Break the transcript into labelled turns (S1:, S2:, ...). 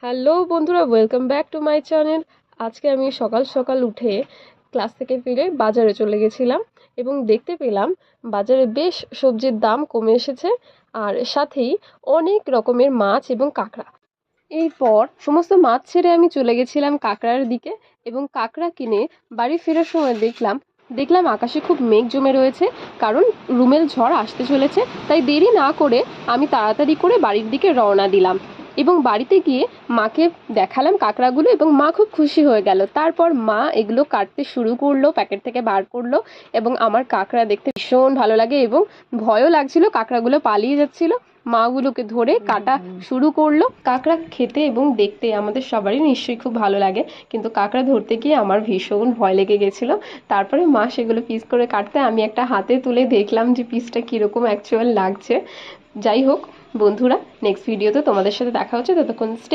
S1: Hello বন্ধুরা, welcome back to my channel. আজকে আমি সকাল সকাল উঠে ক্লাস থেকে ফিরে বাজারে চলে গেছিলাম এবং দেখতে পেলাম বাজারে বেশ সবজির দাম কমে এসেছে, আর সাথেই অনেক রকমের মাছ এবং কাঁকড়া। এরপর সমস্ত মাছ ছেড়ে আমি চলে গেছিলাম কাঁকড়ার দিকে এবং কাঁকড়া কিনে বাড়ি ফেরার সময় দেখলাম আকাশে খুব মেঘ জমে রয়েছে, কারণ রুমেল ঝড় আসতে চলেছে। তাই দেরি না করে আমি তাড়াতাড়ি করে বাড়ির দিকে রওনা দিলাম এবং বাড়িতে গিয়ে মাকে দেখালাম কাঁকড়াগুলো এবং মা খুব খুশি হয়ে গেল। তারপর মা এগুলো কাটতে শুরু করলো, প্যাকেট থেকে বার করলো এবং আমার কাঁকড়া দেখতে ভীষণ ভালো লাগে এবং ভয়ও লাগছিল, কাঁকড়াগুলো পালিয়ে যাচ্ছিল। মাগুলোকে ধরে কাটা শুরু করলো। কাঁকড়া খেতে এবং দেখতে আমাদের সবারই নিশ্চয়ই খুব ভালো লাগে, কিন্তু কাঁকড়া ধরতে গিয়ে আমার ভীষণ ভয় লেগে গেছিলো। তারপরে মা সেগুলো পিস করে কাটতে আমি একটা হাতে তুলে দেখলাম যে পিসটা কীরকম অ্যাকচুয়াল লাগছে। যাই হোক বন্ধুরা, নেক্সট ভিডিওতে তোমাদের সাথে দেখা হচ্ছে, ততক্ষণ